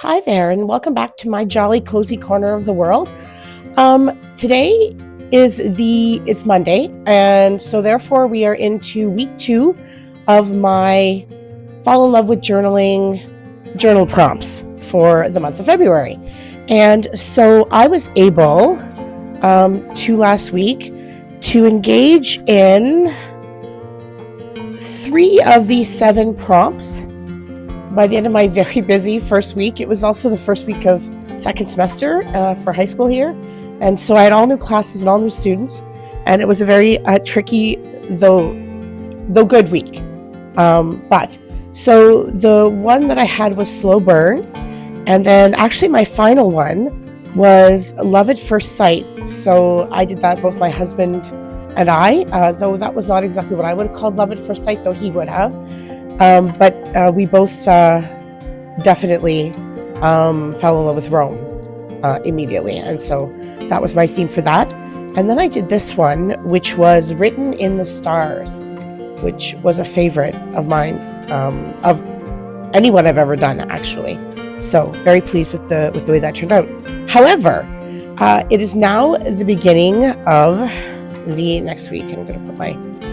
Hi there, and welcome back to my jolly cozy corner of the world. Today it's Monday, and so therefore we are into week 2 of my Fall in Love with Journaling journal prompts for the month of February. And so I was able to last week to engage in 3 of these 7 prompts. By the end of my very busy first week, it was also the first week of second semester for high school here. And so I had all new classes and all new students. And it was a very tricky, though good week. But so the one that I had was Slow Burn. And then actually my final one was Love at First Sight. So I did that, both my husband and I, though that was not exactly what I would have called Love at First Sight, though he would have. But we both definitely fell in love with Rome immediately. And so that was my theme for that. And then I did this one, which was Written in the Stars, which was a favorite of mine, of anyone I've ever done, actually. So very pleased with the way that turned out. However, it is now the beginning of the next week. I'm going to put my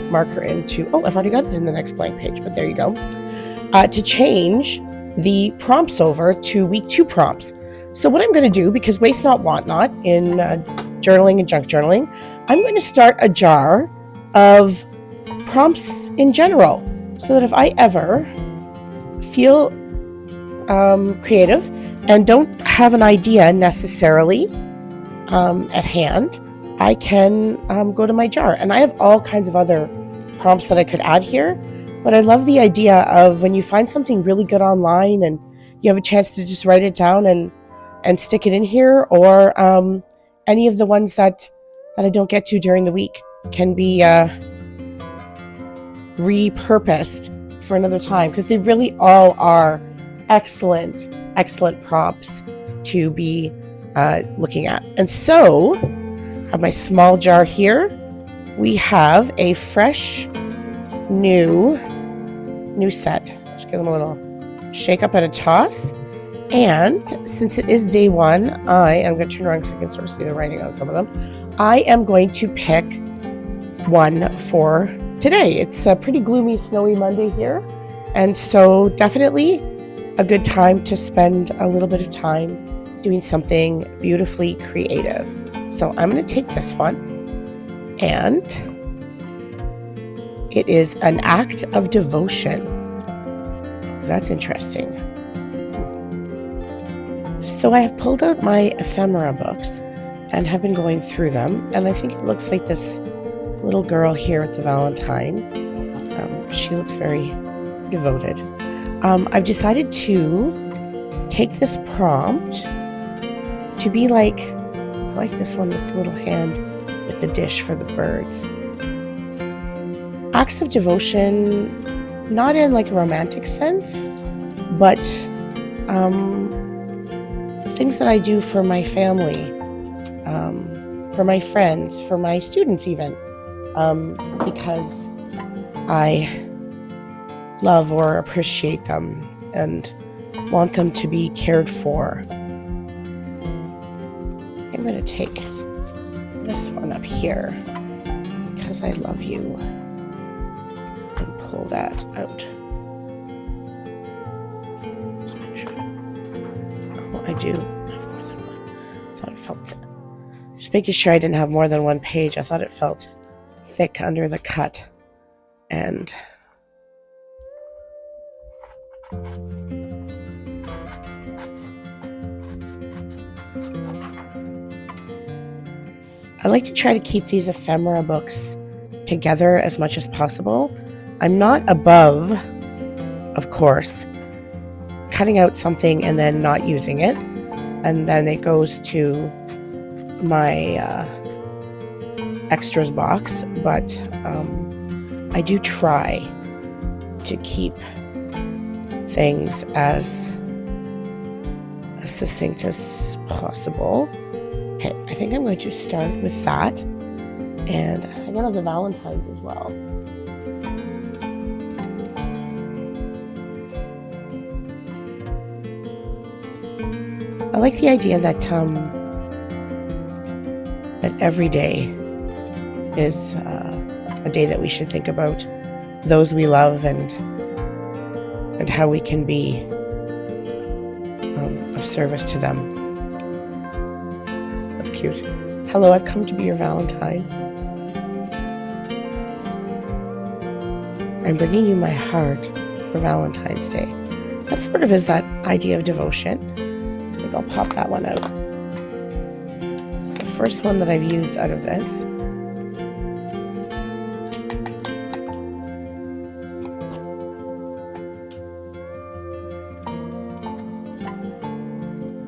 marker into, I've already got it in the next blank page, but there you go, to change the prompts over to week 2 prompts. So what I'm going to do, because waste not, want not in journaling and junk journaling, I'm going to start a jar of prompts in general, so that if I ever feel creative and don't have an idea necessarily at hand, I can go to my jar. And I have all kinds of other prompts that I could add here, but I love the idea of when you find something really good online and you have a chance to just write it down and stick it in here, or any of the ones that I don't get to during the week can be repurposed for another time, because they really all are excellent prompts to be looking at. And so I have my small jar here. We have a fresh, new set. Just give them a little shake up and a toss. And since it is day 1, I am going to turn around because I can sort of see the writing on some of them. I am going to pick one for today. It's a pretty gloomy, snowy Monday here. And so definitely a good time to spend a little bit of time doing something beautifully creative. So I'm going to take this one. And it is an act of devotion. That's interesting. So I have pulled out my ephemera books and have been going through them. And I think it looks like this little girl here at the Valentine. She looks very devoted. I've decided to take this prompt to be like this one with the little hand with the dish for the birds. Acts of devotion, not in like a romantic sense, but things that I do for my family, for my friends, for my students even, because I love or appreciate them and want them to be cared for. I'm going to take this one up here because I love you, and pull that out. Oh, I do have more than one. I thought it felt just making sure I didn't have more than one page. I thought it felt thick under the cut. And I like to try to keep these ephemera books together as much as possible. I'm not above, of course, cutting out something and then not using it, and then it goes to my extras box, but I do try to keep things as succinct as possible. Okay, I think I'm going to start with that, and I'm going to have the Valentines as well. I like the idea that that every day is a day that we should think about those we love and how we can be of service to them. That's cute. Hello, I've come to be your Valentine. I'm bringing you my heart for Valentine's Day. That sort of is that idea of devotion. I think I'll pop that one out. It's the first one that I've used out of this.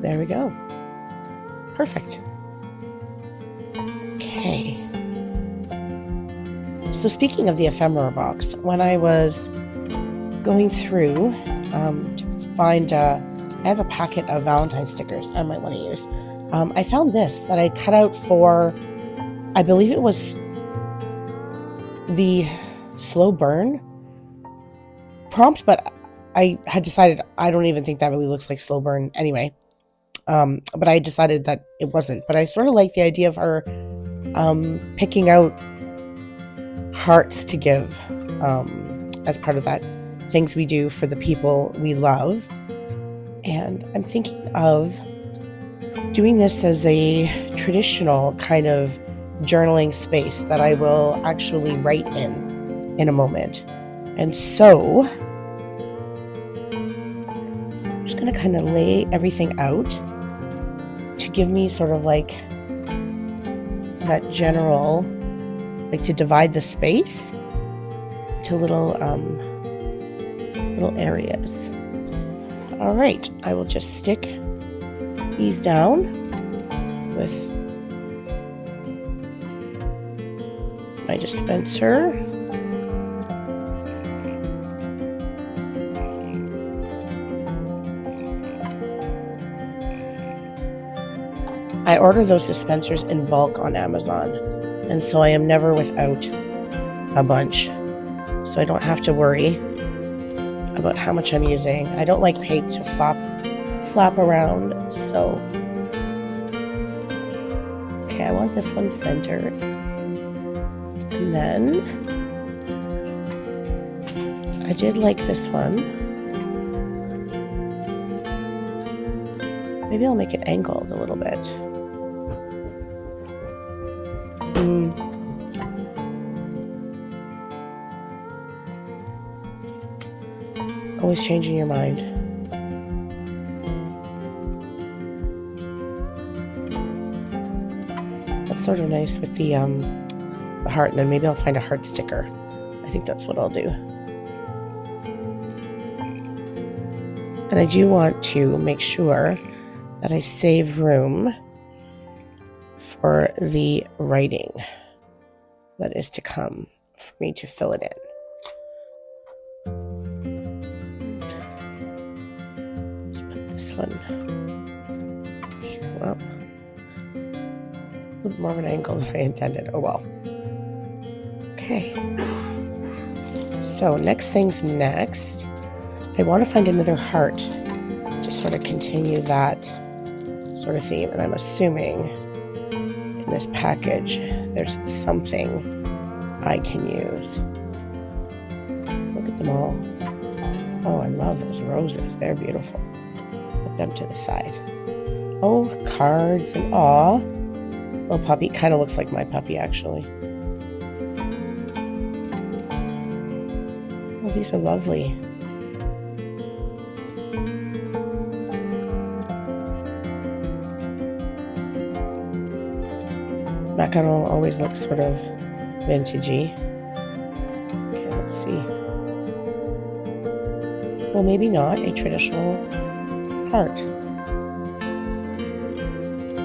There we go. Perfect. Okay. So speaking of the ephemera box, when I was going through to find, I have a packet of Valentine stickers I might want to use. I found this that I cut out for, I believe it was the slow burn prompt, but I had decided I don't even think that really looks like slow burn anyway. But I decided that it wasn't. But I sort of like the idea of her picking out hearts to give as part of that things we do for the people we love. And I'm thinking of doing this as a traditional kind of journaling space that I will actually write in a moment. And so I'm just going to kind of lay everything out to give me sort of like that general, like to divide the space to little areas. All right, I will just stick these down with my dispenser. I order those dispensers in bulk on Amazon, and so I am never without a bunch. So I don't have to worry about how much I'm using. I don't like paint to flap around, so okay, I want this one centered. And then I did like this one. Maybe I'll make it angled a little bit. Always changing your mind. That's sort of nice with the heart, and then maybe I'll find a heart sticker. I think that's what I'll do. And I do want to make sure that I save room for the writing that is to come for me to fill it in. Let's put this one here. Well, a little more of an angle than I intended. Oh well. Okay. So next thing's next. I want to find another heart to sort of continue that sort of theme. And I'm assuming in this package there's something I can use. Look at them all. Oh, I love those roses. They're beautiful. Put them to the side. Oh, cards and aw. Little puppy. Kind of looks like my puppy, actually. Oh, these are lovely. Macaron always looks sort of vintagey. Okay, let's see. Well, maybe not a traditional heart.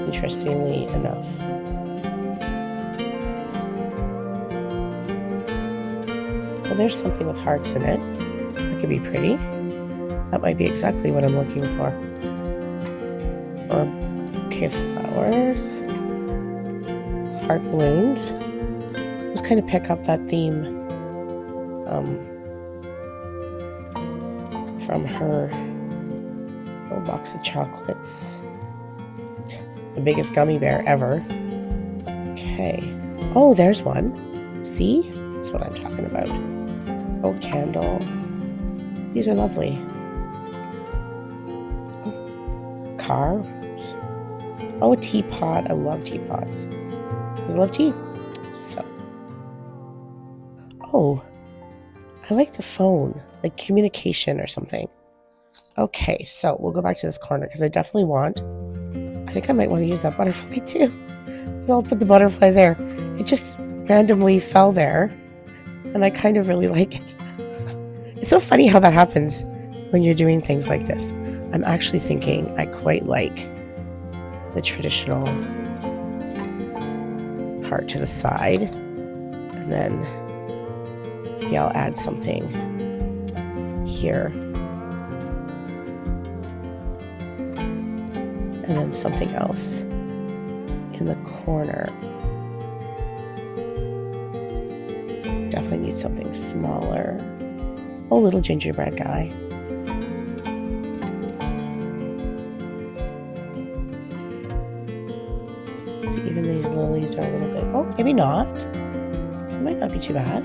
Interestingly enough. Well, there's something with hearts in it. That could be pretty. That might be exactly what I'm looking for. Or a bouquet of flowers. Heart balloons. Just kind of pick up that theme from her little box of chocolates. the biggest gummy bear ever. Okay. Oh, there's one. See? That's what I'm talking about. Oh, candle. These are lovely. Oh, cars. Oh, a teapot. I love teapots. Because I love tea. So. Oh, I like the phone. Like communication or something. Okay, so we'll go back to this corner because I definitely want... I think I might want to use that butterfly too. I'll put the butterfly there. It just randomly fell there. And I kind of really like it. It's so funny how that happens when you're doing things like this. I'm actually thinking I quite like the traditional heart to the side. And then maybe I'll add something here. And then something else in the corner. Definitely need something smaller. Oh, little gingerbread guy. See, even these lilies are a little bit... Oh, maybe not. It might not be too bad.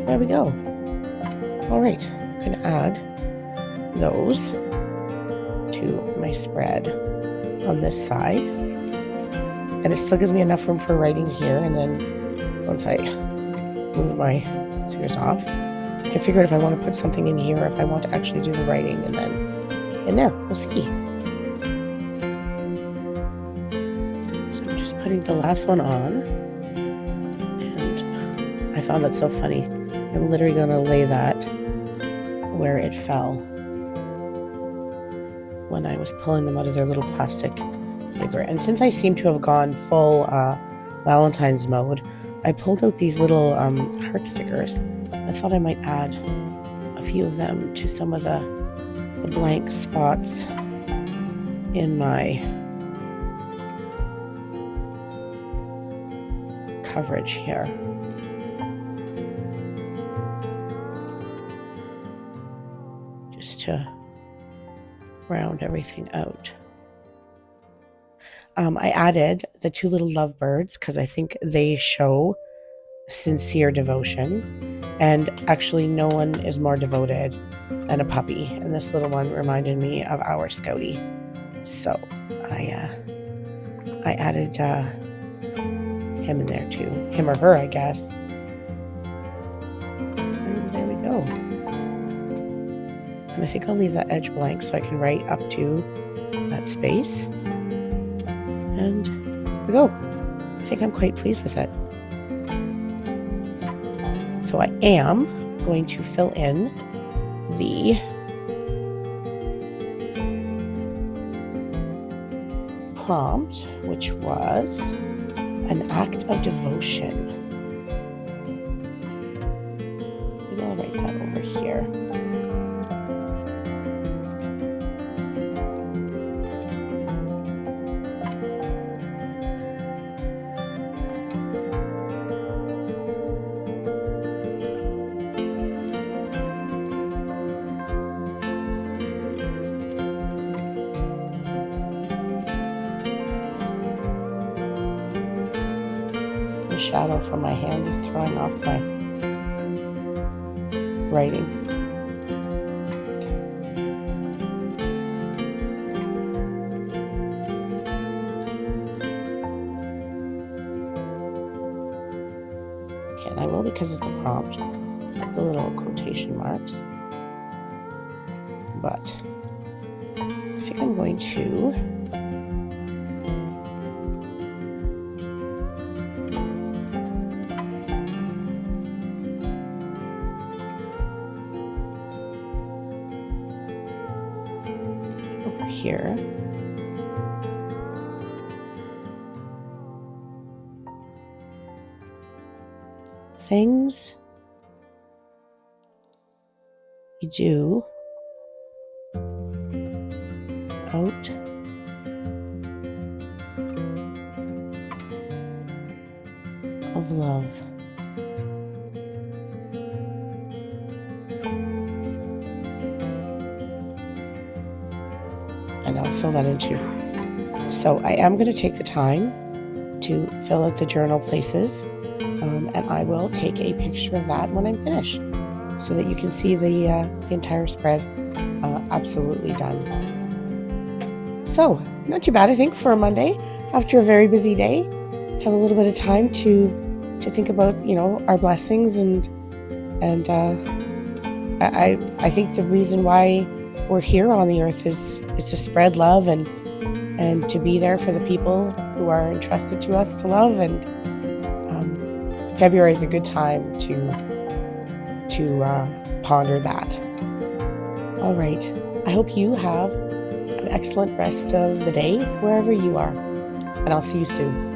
There we go. All right, I'm going to add those to my spread on this side. And it still gives me enough room for writing here. And then once I move my scissors off, I can figure out if I want to put something in here or if I want to actually do the writing and then in there. We'll see. So I'm just putting the last one on. And I found that so funny. I'm literally going to lay that where it fell when I was pulling them out of their little plastic paper. And since I seem to have gone full Valentine's mode, I pulled out these little heart stickers. I thought I might add a few of them to some of the blank spots in my coverage here. Just to round everything out. I added the two little lovebirds because I think they show sincere devotion, and actually no one is more devoted than a puppy, and this little one reminded me of our Scouty, so I added him in there too, him or her I guess, and there we go. And I think I'll leave that edge blank so I can write up to that space. And there we go. I think I'm quite pleased with it. So I am going to fill in the prompt, which was an act of devotion. Maybe I'll write that over here. The shadow from my hand is throwing off my writing. Okay, and I will, because it's the prompt, put the little quotation marks. But I think I'm going to over here. Things you do out of love. And I'll fill that in too. So I am going to take the time to fill out the journal places, and I will take a picture of that when I'm finished so that you can see the entire spread absolutely done. So, not too bad, I think, for a Monday after a very busy day, to have a little bit of time to think about, our blessings and I think the reason why we're here on the earth is it's to spread love and to be there for the people who are entrusted to us to love. And February is a good time to ponder that. All right. I hope you have an excellent rest of the day wherever you are, and I'll see you soon.